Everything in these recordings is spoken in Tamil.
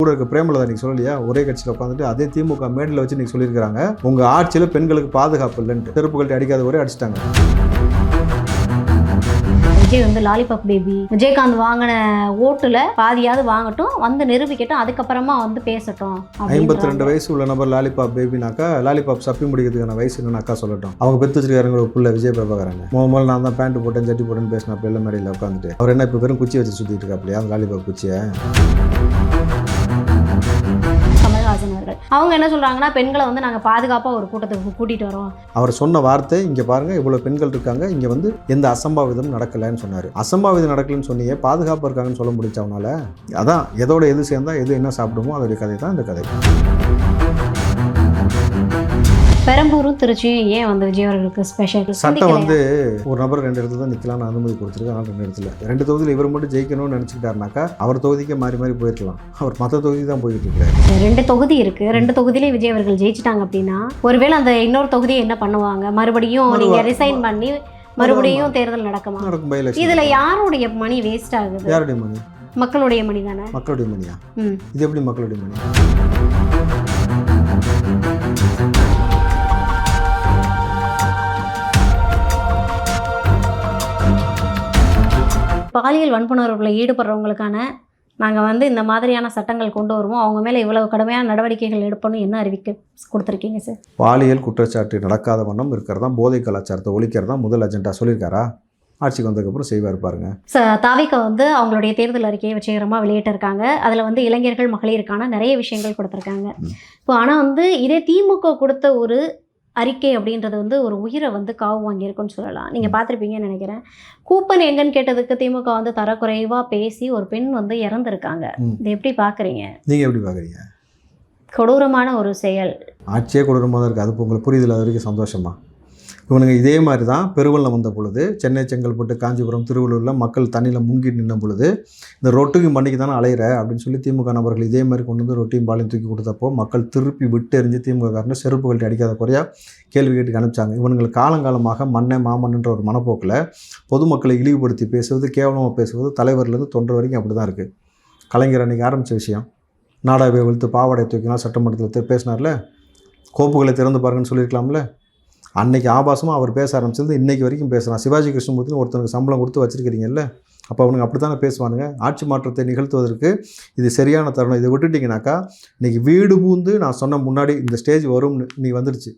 கூட இருக்க பிரேமலதா நீங்க சொல்லலையா, ஒரே கட்சியில் உட்காந்துட்டு அதே திமுக மேடையில் வச்சு நீங்க சொல்லியிருக்காங்க, உங்க ஆட்சியில் பெண்களுக்கு பாதுகாப்பு இல்லைன்ட்டு. செருப்புகள்ட்ட அடிக்காத ஒரே அடிச்சிட்டாங்க. விஜய் வந்து லாலிபாப் பேபி, விஜயகாந்த் வாங்கின ஓட்டுல பாதியாவது வாங்கட்டும், வந்து நிரூபிக்கட்டும், அதுக்கப்புறமா வந்து பேசட்டும். 52 வயசு உள்ள நபர் லாலிபாப் பேபினாக்கா, லாலிபாப் சப்பி முடிக்கிறதுக்கான வயசு என்னன்னு அக்கா சொல்லட்டும். அவங்க பெற்று வச்சிருக்காருங்கிற ஒரு புள்ள விஜய் பிரபாகரன் முதல்ல நான் தான் பேண்ட் போட்டேன் ஜட்டி போட்டேன்னு பேசினா பிள்ளை மேடையில் உட்காந்துட்டு அவர் என்ன இப்போ வெறும் குச்சி வச்சு சுற்றிட்டு இருக்காப்லையா அந்த லாலிபாப் குச்சியை. அவங்க என்ன சொல்றாங்கன்னா, பெண்களை வந்து நாங்கள் பாதுகாப்பாக ஒரு கூட்டத்துக்கு கூட்டிட்டு வரோம். அவர் சொன்ன வார்த்தை, இங்கே பாருங்க இவ்வளோ பெண்கள் இருக்காங்க, இங்கே வந்து எந்த அசம்பாவிதம் நடக்கலைன்னு சொன்னார். அசம்பாவிதம் நடக்கலன்னு சொன்னியே, பாதுகாப்பாக இருக்காங்கன்னு சொல்ல முடிச்சு அவனால. அதான் எதோட எது சேர்ந்தா எது என்ன சாப்பிடுமோ அதோடைய கதை தான் இந்த கதை. பெரம்பூரும் திருச்சியும் ஏன் வந்து விஜய் அவர்களுக்கு ஸ்பெஷல்? சட்டம் வந்து ஒரு நபர் 2 இடத்துல தான் நிற்கலாம்னு அனுமதி கொடுத்துருக்கு. ஆனால் 2 இடத்துல 2 தொகுதியில் இவர் மட்டும் ஜெயிக்கணும்னு நினச்சிக்கிட்டாருனாக்கா அவர் தொகுதிக்கே மாறி மாறி போயிருக்கலாம். அவர் மற்ற தொகுதி தான் போயிட்டு இருக்காரு. 2 தொகுதி இருக்கு, 2 தொகுதியிலே விஜய் அவர்கள் ஜெயிச்சிட்டாங்க அப்படின்னா, ஒருவேளை அந்த இன்னொரு தொகுதியை என்ன பண்ணுவாங்க? மறுபடியும் நீங்க ரிசைன் பண்ணி மறுபடியும் தேர்தல் நடக்குமா? நடக்கும். By election. இதுல யாருடைய மணி வேஸ்ட் ஆகுது? யாருடைய மணி? மக்களுடைய மணி தானே. மக்களுடைய மணியா? இது எப்படி மக்களுடைய மணி? பாலியல் வன்புணர்வுகளில் ஈடுபடுறவங்களுக்கான நாங்கள் வந்து இந்த மாதிரியான சட்டங்கள் கொண்டு வருவோம், அவங்க மேலே இவ்வளவு கடுமையான நடவடிக்கைகள் எடுப்பணும் என்ன அறிவிக்க கொடுத்துருக்கீங்க சார்? பாலியல் குற்றச்சாட்டு நடக்காத வண்ணம் இருக்கிறதா, போதை கலாச்சாரத்தை ஒழிக்கிறதா முதல் அஜெண்டா சொல்லியிருக்காரா? ஆட்சிக்கு வந்ததுக்கப்புறம் செய்வார் பாருங்க. தாவிக வந்து அவங்களுடைய தேர்தல் அறிக்கையை வெற்றிகரமாக வெளியிட்டிருக்காங்க. அதில் வந்து இளைஞர்கள் மகளிருக்கான நிறைய விஷயங்கள் கொடுத்துருக்காங்க. இப்போ ஆனால் வந்து இதே திமுக கொடுத்த ஒரு அறிக்கை அப்படின்றது வந்து ஒரு உயிரை வந்து காவு வாங்கியிருக்குன்னு சொல்லலாம். நீங்கள் பார்த்துருப்பீங்கன்னு நினைக்கிறேன். கூப்பன் எங்கன்னு கேட்டதுக்கு திமுக வந்து தரக்குறைவாக பேசி ஒரு பெண் வந்து இறந்துருக்காங்க. இதை எப்படி பார்க்குறீங்க? நீங்கள் எப்படி பார்க்குறீங்க? கொடூரமான ஒரு செயல். ஆட்சியே கொடூரமாக தான் இருக்குது. அது உங்களுக்கு புரியுதில்ல, அது வரைக்கும் சந்தோஷமா? இவனுங்க இதே மாதிரி தான் பெருவெள்ளம் வந்த பொழுது சென்னை, செங்கல்பட்டு, காஞ்சிபுரம், திருவள்ளூரில் மக்கள் தண்ணியில் முங்கி நின்ற பொழுது இந்த ரொட்டிக்கு மண்ணிக்கு தானே அலையிற அப்படின்னு சொல்லி திமுக நபர்கள் இதே மாதிரி கொண்டு வந்து ரொட்டியும் பாலையும் தூக்கி கொடுத்தப்போ மக்கள் திருப்பி விட்டு எறிஞ்சு திமுக காரனை செருப்புகள்ட்ட அடிக்காத குறையா கேள்வி கேட்டுக்கு அனுப்பிச்சாங்க. இவனுங்களுக்கு காலங்காலமாக மண்ணை மாமன்ன்ற ஒரு மனப்போக்கில் பொதுமக்களை இழிவுபடுத்தி பேசுவது, கேவலமாக பேசுவது, தலைவர்லேருந்து தொண்டர் வரைக்கும் அப்படி தான் இருக்குது. கலைஞர் அன்றைக்கி ஆரம்பித்த விஷயம், நாடாவை வெளுத்து பாவாடை தூக்கினா சட்டமன்றத்தில் பேசினார்ல, கோப்புகளை திறந்து பாருங்கன்னு சொல்லியிருக்கலாம்ல. அன்றைக்கி ஆபாசமாக அவர் பேச ஆரம்பிச்சது இன்றைக்கி வரைக்கும் பேசுகிறான். சிவாஜி கிருஷ்ணமூர்த்தின்னு ஒருத்தனுக்கு சம்பளம் கொடுத்து வச்சுருக்கிறீங்கல்ல, அப்போ அவனுக்கு அப்படி தானே பேசுவானுங்க. ஆட்சி மாற்றத்தை நிகழ்த்துவதற்கு இது சரியான தருணம். இதை விட்டுட்டிங்கனாக்கா இன்றைக்கி வீடு பூந்து நான் சொன்ன முன்னாடி இந்த ஸ்டேஜ் வரும்னு நீ வந்துடுச்சு.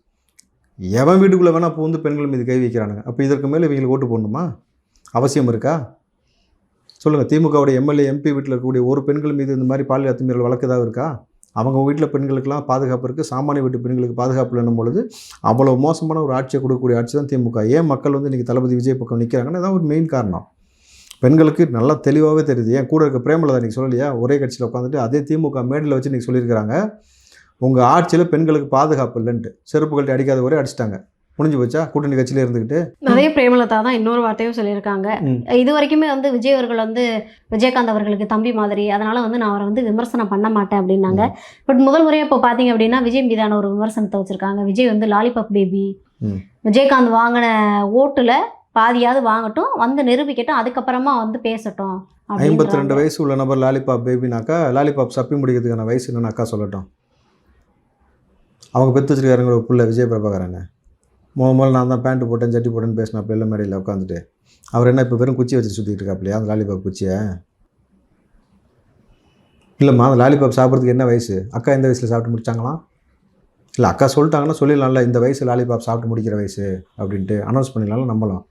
எவன் வீட்டுக்குள்ளே வேணால் பூந்து பெண்கள் மீது கை வைக்கிறானுங்க. அப்போ இதற்கு மேலே இவங்களுக்கு ஓட்டு போடணுமா? அவசியம் இருக்கா? சொல்லுங்கள். திமுகவுடைய எம்எல்ஏ, எம்பி வீட்டில் இருக்கக்கூடிய ஒரு பெண்கள் மீது இந்த மாதிரி பாலியல் அத்துமீறல் வழக்கு ஏதாவது இருக்கா? அவங்க வீட்டில் பெண்களுக்கெல்லாம் பாதுகாப்பு இருக்குது, சாமானிய வீட்டு பெண்களுக்கு பாதுகாப்பு இல்லைன்னும் பொழுது அவ்வளோ மோசமான ஒரு ஆட்சியை கொடுக்கக்கூடிய ஆட்சி தான் திமுக. ஏன் மக்கள் வந்து இன்றைக்கி தளபதி விஜய் பக்கம் நிற்கிறாங்கன்னா இதான் ஒரு மெயின் காரணம். பெண்களுக்கு நல்லா தெளிவாகவே தெரியுது. ஏன் கூட இருக்க பிரேமலதா நீங்கள் சொல்லலையா, ஒரே கட்சியில் உட்காந்துட்டு அதே திமுக மேடையில் வச்சு நீங்கள் சொல்லியிருக்கிறாங்க, உங்கள் ஆட்சியில் பெண்களுக்கு பாதுகாப்பு இல்லைன்ட்டு. செருப்புகள்ட்ட அடிக்காத ஒரே அடிச்சிட்டாங்க. முடிஞ்சு போச்சா? கூட்டணி கட்சியில் இருந்துக்கிட்டு நிறைய பிரேமலதா தான் இன்னொரு வார்த்தையும் சொல்லியிருக்காங்க. இது வரைக்குமே வந்து விஜய் அவர்கள் வந்து விஜயகாந்த் அவர்களுக்கு தம்பி மாதிரி, அதனால் வந்து நான் அவரை வந்து விமர்சனம் பண்ண மாட்டேன் அப்படின்னாங்க. பட் முதல் முறையாக இப்போ பார்த்தீங்க அப்படின்னா விஜய் மீதான ஒரு விமர்சனத்தை வச்சுருக்காங்க. விஜய் வந்து லாலிபாப் பேபி, விஜயகாந்த் வாங்கின ஓட்டுல பாதியாவது வாங்கட்டும், வந்து நிரூபிக்கட்டும், அதுக்கப்புறமா வந்து பேசட்டும். 52 வயசு உள்ள நபர் லாலிபாப் பேபினாக்கா, லாலிபாப் சப்பி முடிக்கிறதுக்கான வயசு என்னன்னு அக்கா சொல்லட்டும். அவங்க பெற்று வச்சிருக்காருங்கிற ஒரு புள்ள விஜய் பிரபாகரன் முதல்ல நான் தான் பேண்ட் போட்டேன் ஜட்டி போட்டேன்னு பேசினா பிள்ளை மேடையில் உட்காந்துட்டு அவர் என்ன இப்போ வெறும் குச்சி வச்சு சுற்றிட்டு இருக்காப்லையா அந்த லாலிபாப் குச்சியை. இல்லைம்மா, அந்த லாலிபாப் சாப்பிட்றதுக்கு என்ன வயசு? அக்கா எந்த வயசில் சாப்பிட்டு முடிச்சாங்களாம்? இல்லை அக்கா சொல்லிட்டாங்கன்னா சொல்லிடலாம்ல, இந்த வயசு லாலிபாப் சாப்பிட்டு முடிக்கிற வயசு அப்படின்ட்டு அனௌன்ஸ் பண்ணிடலாம். நம்பலாம்.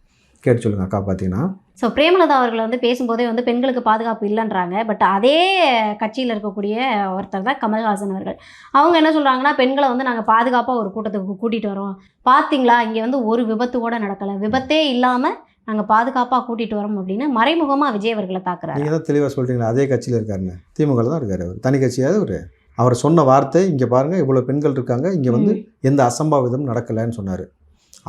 கேட்டு சொல்லுங்கள் அக்கா. பார்த்தீங்கன்னா ஸோ பிரேமலதா அவர்கள் வந்து பேசும்போதே வந்து பெண்களுக்கு பாதுகாப்பு இல்லைன்றாங்க. பட் அதே கட்சியில் இருக்கக்கூடிய ஒருத்தர் தான் கமல்ஹாசன் அவர்கள். அவங்க என்ன சொல்கிறாங்கன்னா, பெண்களை வந்து நாங்கள் பாதுகாப்பாக ஒரு கூட்டத்துக்கு கூட்டிகிட்டு வரோம், பார்த்தீங்களா இங்கே வந்து ஒரு விபத்து கூட நடக்கலை, விபத்தே இல்லாமல் நாங்கள் பாதுகாப்பாக கூட்டிகிட்டு வரோம் அப்படின்னு மறைமுகமாக விஜய் அவர்களை தாக்குறாரு. நீங்கள் தான் தெளிவாக சொல்லிட்டீங்களா, அதே கட்சியில் இருக்காருன்னு. திமுக தான் இருக்கார் அவர், தனி கட்சியாவது அவர் சொன்ன வார்த்தை, இங்கே பாருங்கள் இவ்வளோ பெண்கள் இருக்காங்க, இங்கே வந்து எந்த அசம்பாவிதம் நடக்கலைன்னு சொன்னார்.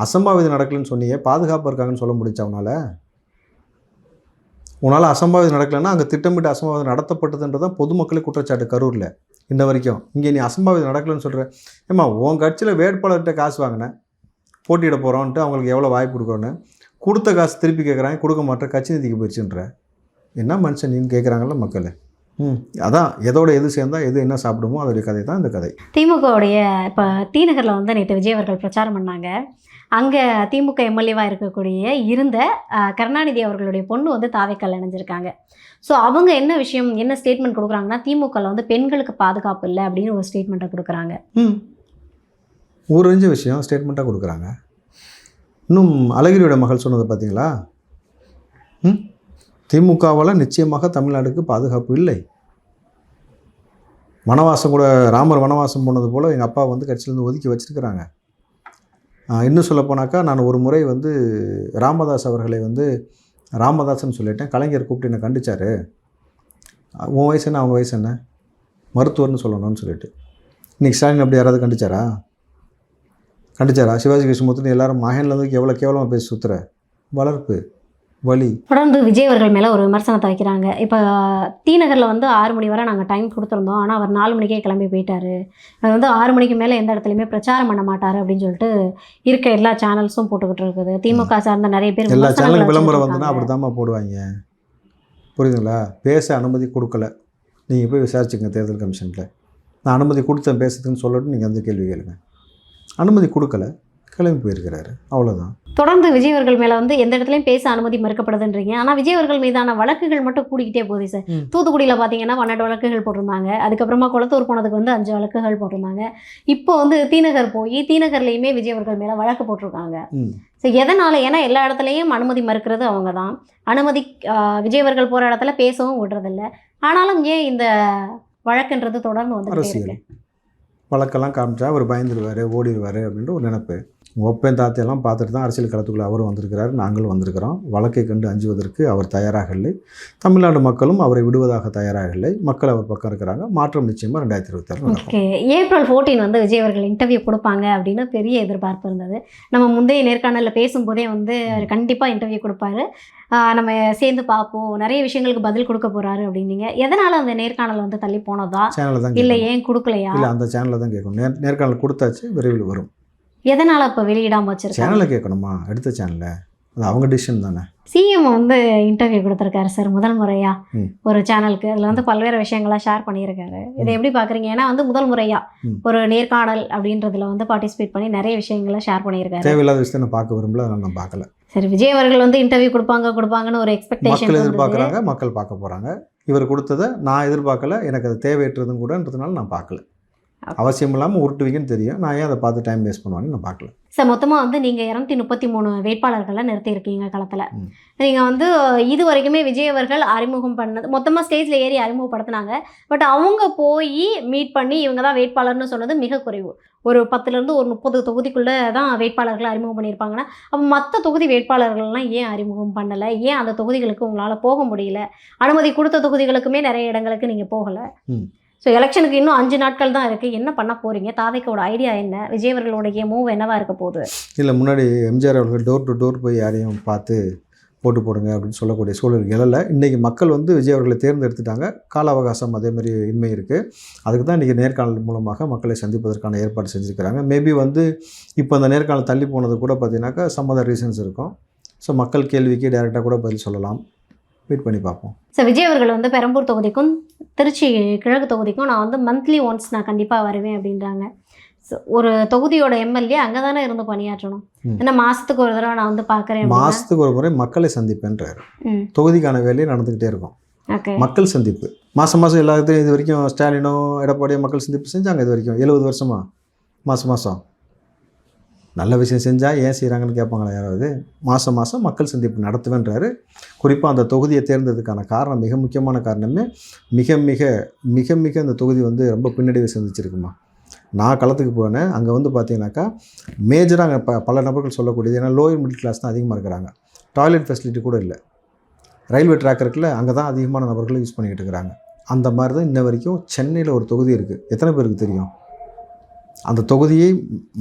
அசம்பாவிதம் நடக்கலைன்னு சொன்னியே, பாதுகாப்பாக இருக்காங்கன்னு சொல்ல முடிச்சு அவனால்? உன்னால் அசம்பாவிதம் நடக்கலைன்னா அங்கே திட்டமிட்டு அசம்பாவிதம் நடத்தப்பட்டதுன்றதான் பொதுமக்களுக்கு குற்றச்சாட்டு கரூரில் இன்ன வரைக்கும். இங்கே நீ அசம்பாவிதம் நடக்கலைன்னு சொல்கிற. ஏம்மா, உன் கட்சியில் வேட்பாளர்கிட்ட காசு வாங்கினேன், போட்டியிட போகிறோன்ட்டு அவங்களுக்கு எவ்வளோ வாய்ப்பு கொடுக்குறோன்னு கொடுத்த காசு திருப்பி கேட்குறாங்க, கொடுக்க மாட்டேன், கட்சி நிதிக்கு போயிடுச்சுன்ற. என்ன மனுஷன் நீங்கள் கேட்குறாங்கல்ல மக்கள். அதான் எதோட எது சேர்ந்தால் எது என்ன சாப்பிடுமோ அதோடைய கதை தான் இந்த கதை. திமுகவுடைய இப்போ தீநகரில் வந்து நேற்று விஜய் அவர்கள் பிரச்சாரம் பண்ணாங்க. அங்கே திமுக எம்எல்ஏவாக இருந்த கருணாநிதி அவர்களுடைய பொண்ணு வந்து தாவேக்கால் இணைஞ்சிருக்காங்க. ஸோ அவங்க என்ன விஷயம் என்ன ஸ்டேட்மெண்ட் கொடுக்குறாங்கன்னா, திமுகவில் வந்து பெண்களுக்கு பாதுகாப்பு இல்லை அப்படின்னு ஒரு ஸ்டேட்மெண்ட்டை கொடுக்குறாங்க. ஊரறிஞ்ச விஷயம் ஸ்டேட்மெண்ட்டாக கொடுக்குறாங்க. இன்னும் அழகிரியோட மகள் சொன்னதை பார்த்தீங்களா? திமுகவால் நிச்சயமாக தமிழ்நாடுக்கு பாதுகாப்பு இல்லை. வனவாசம் கூட ராமர் வனவாசம் போனது போல் எங்கள் அப்பா வந்து கட்சியிலேருந்து ஒதுக்கி வச்சுருக்கிறாங்க. இன்னும் சொல்லப்போனாக்கா நான் ஒரு முறை வந்து ராமதாஸ் அவர்களை வந்து ராமதாஸ்ன்னு சொல்லிட்டேன். கலைஞர் கூப்பிட்டு என்னை கண்டிச்சார். உன் வயசு என்ன அவங்க வயசு என்ன, மருத்துவர்னு சொல்லணும்னு சொல்லிட்டு. இன்றைக்கி ஸ்டாலின் அப்படி யாராவது கண்டிச்சாரா? சிவாஜி கிருஷ்ணமூர்த்தி எல்லாரும் மகன்லேருந்து எவ்வளோ கேவலமாக பேசி சுற்றுற வளர்ப்பு வழி. தொடர்ந்து விஜய் அவர்கள் மேலே ஒரு விமர்சனத்தை வைக்கிறாங்க. இப்போ தீநகரில் வந்து 6 மணி வரை நாங்கள் டைம் கொடுத்துருந்தோம், ஆனால் அவர் 4 மணிக்கே கிளம்பி போயிட்டார். அது வந்து 6 மணிக்கு மேலே எந்த இடத்துலையுமே பிரச்சாரம் பண்ண மாட்டார் அப்படின்னு சொல்லிட்டு இருக்க எல்லா சேனல்ஸும் போட்டுக்கிட்டு இருக்குது. திமுக சார்ந்த நிறைய பேர் எல்லா சேனலும் விளம்பரம் வந்துன்னா அப்படி தாம்மா போடுவாங்க. புரியுதுங்களா? பேச அனுமதி கொடுக்கல. நீங்கள் போய் விசாரிச்சுங்க தேர்தல் கமிஷனில். நான் அனுமதி கொடுத்தேன் பேசுறதுன்னு சொல்லட்டும், நீங்கள் அந்த கேள்வி கேளுங்க. அனுமதி கொடுக்கல, கிளம்பி போயிருக்கிறாரு, அவ்வளோதான். தொடர்ந்து விஜய் அவர்கள் மேலே வந்து எந்த இடத்துலையும் பேச அனுமதி மறுக்கப்படுதுன்றீங்க. ஆனால் விஜய் அவர்கள் மீதான வழக்குகள் மட்டும் கூடிக்கிட்டே போகுது சார். தூத்துக்குடியில் பார்த்தீங்கன்னா 12 வழக்குகள் போட்டிருந்தாங்க. அதுக்கப்புறமா குளத்தூர் போனதுக்கு வந்து 5 வழக்குகள் போட்டிருந்தாங்க. இப்போ வந்து தீநகர் போய் தீநகர்லையுமே விஜய் அவர்கள் மேலே வழக்கு போட்டிருக்காங்க. ஸோ எதனால்? ஏன்னா எல்லா இடத்துலையும் அனுமதி மறுக்கிறது அவங்க தான். அனுமதி விஜய் அவர்கள் போகிற இடத்துல பேசவும் விடுறதில்ல. ஆனாலும் ஏன் இந்த வழக்குன்றது தொடர்ந்து வந்து அரசியல் வழக்கெல்லாம் காமிச்சா அவர் பயந்துடுவார், ஓடிடுவார் அப்படின்ற ஒரு நினைப்பு. ஒப்பேன் தாத்தையெல்லாம் பார்த்துட்டு தான் அரசியல் களத்துக்குள்ளே அவரும் வந்திருக்கிறார், நாங்களும் வந்திருக்கிறோம். வழக்கை கண்டு அஞ்சுவதற்கு அவர் தயாராக இல்லை. தமிழ்நாடு மக்களும் அவரை விடுவதாக தயாராக இல்லை. மக்கள் அவர் பக்கம் இருக்கிறாங்க. மாற்றம் நிச்சயமாக 2026 நடக்கும். ஓகே, April 14 வந்து விஜய் அவர்கள் இன்டர்வியூ கொடுப்பாங்க அப்படின்னு பெரிய எதிர்பார்ப்பு இருந்தது. நம்ம முந்தைய நேர்காணலில் பேசும்போதே வந்து அவர் கண்டிப்பாக இன்டர்வியூ கொடுப்பாரு, நம்ம சேர்ந்து பார்ப்போம், நிறைய விஷயங்களுக்கு பதில் கொடுக்க போகிறாரு அப்படின்னீங்க. எதனால் அந்த நேர்காணல் வந்து தள்ளி போனதா, சேனலில் தான் இல்லை ஏன் கொடுக்கலையா? இல்லை, அந்த சேனலில் தான் கேட்கணும். நேர்காணல் கொடுத்தாச்சு, விரைவில் வரும். எதனால் இப்போ வெளியிடாமல் வச்சிருக்காங்க? சேனலில் கேட்கணுமா? அடுத்த சேனலில் அது அவங்க டிசிஷன் தானே. சிஎம் வந்து இன்டர்வியூ கொடுத்துருக்காரு சார் முதல் முறையாக ஒரு சேனலுக்கு. அதில் வந்து பல்வேறு விஷயங்கள்லாம் ஷேர் பண்ணியிருக்காரு. இதை எப்படி பார்க்குறீங்க? ஏன்னா வந்து முதல் முறையாக ஒரு நேர்காணல் அப்படின்றதுல வந்து பார்ட்டிசிபேட் பண்ணி நிறைய விஷயங்களை ஷேர் பண்ணியிருக்காரு. தேவையில்லாத விஷயத்தை நான் பார்க்க விரும்பல, அதனால் நான் பார்க்கல. சரி, விஜய் அவர்கள் வந்து இன்டர்வியூ கொடுப்பாங்கன்னு ஒரு எக்ஸ்பெக்டேஷன் மக்கள் எதிர்பார்க்குறாங்க, மக்கள் பார்க்க போகிறாங்க. இவர் கொடுத்ததை நான் எதிர்பார்க்கல, எனக்கு அது தேவையற்றதும் கூடன்றதுனால நான் பார்க்கல. அவசியம் இல்லாமல் உருட்டுவீங்கன்னு தெரியும், நான் ஏன் அதை பார்த்து டைம் வேஸ்ட் பண்ணுவான்னு நான் பார்க்கல. சார், மொத்தமாக வந்து நீங்கள் 233 வேட்பாளர்களை நிறுத்தியிருக்கீங்க களத்தில். நீங்கள் வந்து இது வரைக்குமே விஜய் அவர்கள் அறிமுகம் பண்ணது மொத்தமாக ஸ்டேஜில் ஏறி அறிமுகப்படுத்தினாங்க. பட் அவங்க போய் மீட் பண்ணி இவங்க தான் வேட்பாளர்னு சொன்னது மிக குறைவு. ஒரு 10லேருந்து ஒரு 30 தொகுதிக்குள்ளே தான் வேட்பாளர்களை அறிமுகம் பண்ணியிருப்பாங்கன்னா, அப்போ மற்ற தொகுதி வேட்பாளர்கள்லாம் ஏன் அறிமுகம் பண்ணலை? ஏன் அந்த தொகுதிகளுக்கு உங்களால் போக முடியல? அனுமதி கொடுத்த தொகுதிகளுக்குமே நிறைய இடங்களுக்கு நீங்கள் போகலை. ஸோ எலெக்ஷனுக்கு இன்னும் 5 நாட்கள் தான் இருக்குது. என்ன பண்ண போகிறீங்க? தாவேக்காவோட ஐடியா என்ன? விஜய் அவர்களுடைய மூவ் என்னவா இருக்க போகுது? இல்லை, முன்னாடி எம்ஜிஆர் அவர்கள் டோர் டு டோர் போய் யாரையும் பார்த்து போட்டு போடுங்க அப்படின்னு சொல்லக்கூடிய சூழல் எழலை. இன்றைக்கி மக்கள் வந்து விஜய் அவர்களை தேர்ந்தெடுத்துட்டாங்க. கால அவகாசம் அதேமாதிரி இன்மை இருக்குது. அதுக்கு தான் இன்றைக்கி நேர்காணல் மூலமாக மக்களை சந்திப்பதற்கான ஏற்பாடு செஞ்சுருக்கிறாங்க. மேபி வந்து இப்போ அந்த நேர்காணல் தள்ளி போனது கூட பார்த்தீங்கன்னாக்கா சம் அதர் ரீசன்ஸ் இருக்கும். ஸோ மக்கள் கேள்விக்கு டைரெக்டாக கூட பதில் சொல்லலாம். வெயிட் பண்ணி பார்ப்போம். ஸோ விஜய் அவர்கள் வந்து பெரம்பூர் தொகுதிக்கும் திருச்சி கிழக்கு தொகுதிக்கும் நான் வந்து மந்த்லி ஒன்ஸ் நான் கண்டிப்பாக வருவேன் அப்படின்றாங்க. ஸோ ஒரு தொகுதியோட எம்எல்ஏ அங்கே தானே இருந்து பணியாற்றணும். ஏன்னா மாதத்துக்கு ஒரு தடவை நான் வந்து பார்க்குறேன். மாதத்துக்கு ஒரு முறை மக்களை சந்திப்பேன்றாரு. தொகுதிக்கான வேலையை நடந்துக்கிட்டே இருக்கும். ஓகே, மக்கள் சந்திப்பு மாதம் எல்லாத்தையும் இது வரைக்கும் ஸ்டாலினோ எடப்பாடியோ மக்கள் சந்திப்பு செஞ்சாங்க. இது வரைக்கும் 70 வருஷமாக மாதம் நல்ல விஷயம் செஞ்சால் ஏன் செய்கிறாங்கன்னு கேட்பாங்களா யாராவது? மாதம் மக்கள் சந்திப்பு நடத்துவேன்றாரு. குறிப்பாக அந்த தொகுதியை தேர்ந்ததுக்கான காரணம், மிக முக்கியமான காரணமே மிக மிக மிக மிக அந்த தொகுதி வந்து ரொம்ப பின்னடைவை சந்திச்சிருக்குமா. நான் களத்துக்கு போனேன். அங்கே வந்து பார்த்தீங்கன்னாக்கா மேஜராக அங்கே பல நபர்கள் சொல்லக்கூடியது, ஏன்னா லோயர் மிடில் கிளாஸ் தான் அதிகமாக இருக்கிறாங்க. டாய்லெட் ஃபெசிலிட்டி கூட இல்லை. ரயில்வே ட்ராக் இருக்குல்ல, அங்கே தான் அதிகமான நபர்கள் யூஸ் பண்ணிக்கிட்டு இருக்கிறாங்க. அந்த மாதிரி தான் இன்ன வரைக்கும் சென்னையில் ஒரு தொகுதி இருக்குது. எத்தனை பேருக்கு தெரியும்? அந்த தொகுதியை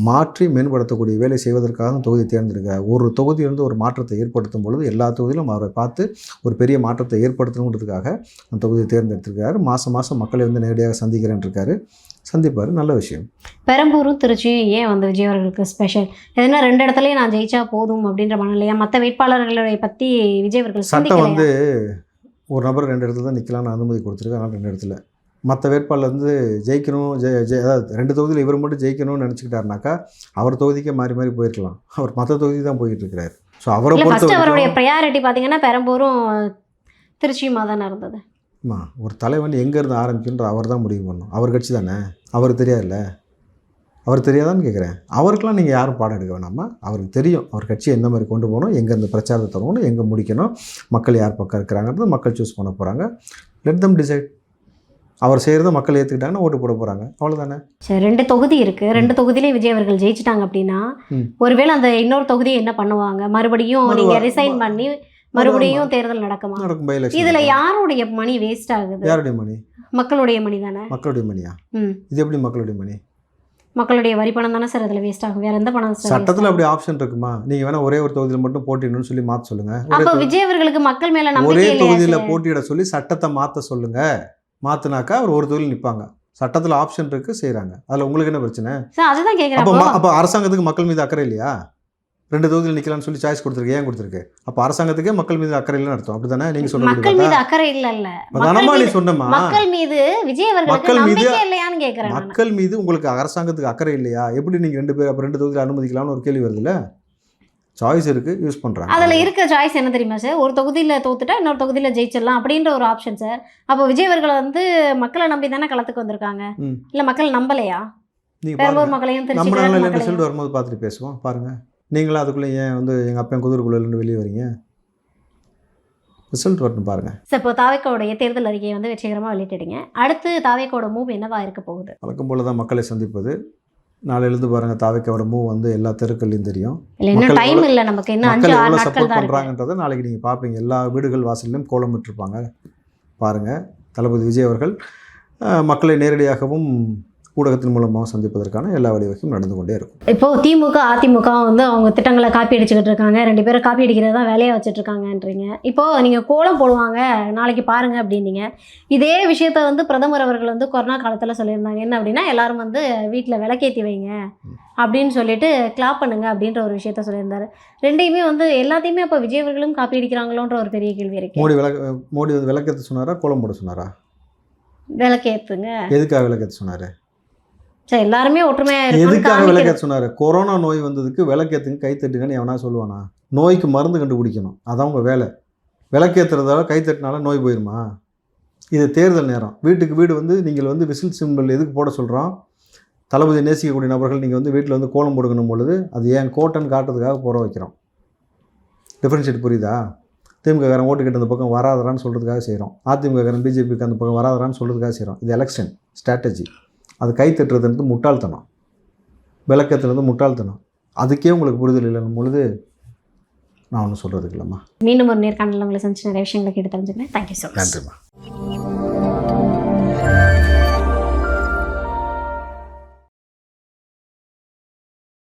மாற்றி மேம்படுத்தக்கூடிய வேலை செய்வதற்காக தான் தொகுதியை தேர்ந்தெடுக்கிறார். ஒரு தொகுதியிலிருந்து ஒரு மாற்றத்தை ஏற்படுத்தும் பொழுது எல்லா தொகுதியிலும் அவரை பார்த்து ஒரு பெரிய மாற்றத்தை ஏற்படுத்தணுன்றதுக்காக அந்த தொகுதியை தேர்ந்தெடுத்திருக்காரு. மாதம் மக்களை வந்து நேரடியாக சந்திக்கிறேன் இருக்காரு. சந்திப்பார், நல்ல விஷயம். பெரம்பூரும் திருச்சியும் ஏன் வந்து விஜய் அவர்களுக்கு ஸ்பெஷல்? எதுனா 2 இடத்துலையும் நான் ஜெயிச்சா போதும் அப்படின்ற மனநிலையா? மற்ற வேட்பாளர்களை பற்றி விஜய் அவர்கள் சட்டம் வந்து ஒரு நபர் 2 இடத்துல தான் நிற்கலான்னு அனுமதி கொடுத்துருக்கு. அதனால் 2 இடத்துல மற்ற வேட்பாளர் வந்து ஜெயிக்கணும், அதாவது 2 தொகுதியில் இவர் மட்டும் ஜெயிக்கணும்னு நினச்சிக்கிட்டாருனாக்கா அவர் தொகுதிக்கே மாறி மாறி போயிருக்கலாம். அவர் மற்ற தொகுதி தான் போயிட்டு இருக்கிறாரு. ஸோ அவரை இல்லை பொறுத்த ஃபஸ்ட்டு அவருடைய வரைக்கும் ப்ரையாரிட்டி பார்த்தீங்கன்னா பெரம்பூரும் திருச்சியுமா தானே இருந்தது. ஒரு தலைவன் எங்கேருந்து ஆரம்பிக்குன்ற அவர் தான் முடிவு பண்ணணும். அவர் கட்சி தானே, அவருக்கு தெரியாதுல்ல. அவர் தெரியாதான்னு கேட்குறேன். அவருக்கெல்லாம் நீங்கள் யாரும் பாடம் எடுக்க வேணாமா? அவருக்கு தெரியும் அவர் கட்சியை எந்த மாதிரி கொண்டு போகணும், எங்கேருந்து பிரச்சாரத்தை தொடங்கணும், எங்கே முடிக்கணும், மக்கள் யார் பக்கம் இருக்கிறாங்கிறது மக்கள் சூஸ் பண்ண போகிறாங்க. Let them decide. அவர் செய்கிறத மக்கள் ஏற்றுக்கிட்டாங்கன்னா ஓட்டு போட போகிறாங்க, அவ்வளோதானே. சரி, 2 தொகுதி இருக்குது. 2 தொகுதியிலையும் விஜய் அவர்கள் ஜெயிச்சிட்டாங்க அப்படின்னா ஒருவேளை அந்த இன்னொரு தொகுதியை என்ன பண்ணுவாங்க? மறுபடியும் நீங்கள் ரிசைன் பண்ணி மறுபடியும் தேர்தல் நடக்குமா? நடக்கும். By election. இதில் யாருடைய மணி வேஸ்ட் ஆகுது? யாருடைய மணி? மக்களுடைய மணி தானே. மக்களுடைய மணியா? இது எப்படி மக்களுடைய மணி? மக்களுடைய வரி பணம் தானே சார் அதில் வேஸ்ட் ஆகும். வேற எந்த பணம் சார்? சட்டத்தில் அப்படி ஆப்ஷன் இருக்குமா? நீங்கள் வேணால் ஒரே ஒரு தொகுதியில் மட்டும் போட்டிடணும்னு சொல்லி மாற்ற சொல்லுங்கள். அப்போ விஜய் அவர்களுக்கு மக்கள் மேலே ஒரே நம்பிக்கை இல்லையா தொகுதியில் சார்? போட்டியிட சொல்லி சட்டத்தை மாற்ற சொல்லுங்கள். மாற்றினாக்கா அவர் ஒரு தொகுதியில் நிற்பாங்க. சட்டத்தில் ஆப்ஷன் இருக்குது, செய்கிறாங்க. அதில் உங்களுக்கு என்ன பிரச்சனை? சார் அதுதான் அப்போ கேட்குறேன். அப்போ அரசாங்கத்துக்கு மக்கள் மீது அக்கறை இல்லையா? 2 தொகுதியில் நிற்கலாம்னு சொல்லி சாய்ஸ் கொடுத்துருக்கு. ஏன் கொடுத்துருக்கு? அப்போ அரசாங்கத்துக்கே மக்கள் மீது அக்கறை இல்லைன்னு அர்த்தம். அப்படி தானே நீங்கள் சொல்கிறது? மக்கள் மீது அக்கறை இல்ல தானமா நீ சொன்னமா? மக்கள் மீது விஜய் அவர்களுக்கு மக்கள் மீது நம்பிக்கை இல்லையான்னு கேட்குறேன். மக்கள் மீது உங்களுக்கு அரசாங்கத்துக்கு அக்கறை இல்லையா? எப்படி நீங்கள் 2 பேர் அப்போ 2 தொகுதியில் அனுமதிக்கலாம்னு ஒரு கேள்வி வருதுல்ல. சாய்ஸ் இருக்குது, யூஸ் பண்ணுறாங்க. அதில் இருக்க சாய்ஸ் என்ன தெரியுமா சார்? ஒரு தொகுதியில் தோத்துட்டா இன்னொரு தொகுதியில் ஜெயிச்சிடலாம் அப்படின்ற ஒரு ஆப்ஷன் சார். அப்போ விஜய் அவர்கள் வந்து மக்களை நம்பி தானே களத்துக்கு வந்திருக்காங்க. இல்லை மக்கள் நம்பலையா? பெரம்பூர் மக்களையும் நம்மளால திருச்சி ரிசல்ட் வரும்போது பார்த்துட்டு பேசுவோம். பாருங்கள், நீங்களும் அதுக்குள்ளே ஏன் வந்து எங்கள் அப்பா குதிரைக்குள்ளேருந்து வெளியே வரீங்க? ரிசல்ட் வரணும் பாருங்கள். சார் இப்போ தாவேக்காவுடைய தேர்தல் அறிக்கையை வந்து வெற்றிகரமாக வெளியிட்டுடுங்க. அடுத்து தாவேக்காவோட மூவ் என்னவா இருக்க போகுது? வழக்கம் போல தான் மக்களை சந்திப்பது. நாளையிலிருந்து பாருங்கள், தாவேக்காவோட மூவ் வந்து எல்லா தெருக்கள்லையும் தெரியும். இல்லை இன்னும் டைம் இல்லை நமக்கு, இன்னும் 5-6 எவ்வளோ நாட்கள் சப்போர்ட் தான் இருக்கு. பண்ணுறாங்கன்றதை நாளைக்கு நீங்கள் பார்ப்பீங்க. எல்லா வீடுகள் வாசல்லையும் கோலம் விட்டுருப்பாங்க. பாருங்கள், தளபதி விஜய் அவர்கள் மக்களை நேரடியாகவும் ஊடகத்தின் மூலமாக சந்திப்பதற்கான எல்லா வழிவகையும் நடந்து கொண்டே இருக்கும். இப்போது திமுக அதிமுக வந்து அவங்க திட்டங்களை காப்பி அடிச்சுக்கிட்டு இருக்காங்க. 2 பேரும் காப்பி அடிக்கிறது தான் வேலையாக வச்சுட்டு இருக்காங்கன்றீங்க. இப்போது நீங்கள் கோலம் போடுவாங்க நாளைக்கு பாருங்க அப்படின்னீங்க. இதே விஷயத்த வந்து பிரதமர் அவர்கள் வந்து கொரோனா காலத்தில் சொல்லியிருந்தாங்க. என்ன அப்படின்னா எல்லாரும் வந்து வீட்டில் விளக்கேற்றி வைங்க அப்படின்னு சொல்லிட்டு கிளாப் பண்ணுங்க அப்படின்ற ஒரு விஷயத்த சொல்லியிருந்தாரு. 2யுமே வந்து எல்லாத்தையுமே அப்போ விஜய் அவர்களும் காப்பி அடிக்கிறாங்களோன்ற ஒரு பெரிய கேள்வி இருக்கு. மோடி வந்து விளக்கேற்ற சொன்னாரா, கோலம் போட சொன்னாரா? விளக்கேற்றுங்க. எதுக்காக விளக்கேற்ற சொன்னார்? சார் எல்லாருமே ஒற்றுமையாக எதுக்காக விளக்கேற்ற சொன்னார்? கொரோனா நோய் வந்ததுக்கு விளக்கேற்றுங்க, கைத்தட்டுங்கன்னு எவனா சொல்லுவானா? நோய்க்கு மருந்து கண்டுபிடிக்கணும், அதான் உங்கள் வேலை. விளக்கேற்றுறதால கைத்தட்டினால நோய் போயிடுமா? இது தேர்தல் நேரம். வீட்டுக்கு வீடு வந்து நீங்கள் வந்து விசில் சிம்பிள் எதுக்கு போட சொல்கிறோம்? தளபதி நேசிக்கக்கூடிய நபர்கள் நீங்கள் வந்து வீட்டில் வந்து கோலம் போடுக்கணும் பொழுது அது ஏன் கோட்டைன்னு காட்டுறதுக்காக போட வைக்கிறோம். டிஃப்ரென்ஷியேட் புரியுதா? திமுககாரன் ஓட்டு கிட்ட அந்த பக்கம் வராதரான்னு சொல்கிறதுக்காக செய்கிறோம். அதிமுககாரன் பிஜேபிக்கு அந்த பக்கம் வராதரான்னு சொல்கிறதுக்காக செய்கிறோம். இது எலெக்ஷன் ஸ்ட்ராட்டஜி. அது கை தட்டுறதுன்றது முட்டாள்தனம், விளக்கத்துலேருந்து முட்டாள்தனம். அதுக்கே உங்களுக்கு புரிதல் இல்லைன்னு பொழுது நான் ஒன்றும் சொல்கிறதுக்கு இல்லைம்மா. மீண்டும் ஒரு நேர்காணலில் உங்களை சந்திச்சு நிறைய விஷயங்களை கேட்டு தெரிஞ்சுக்கிறேன். Thank you so much. நன்றிம்மா.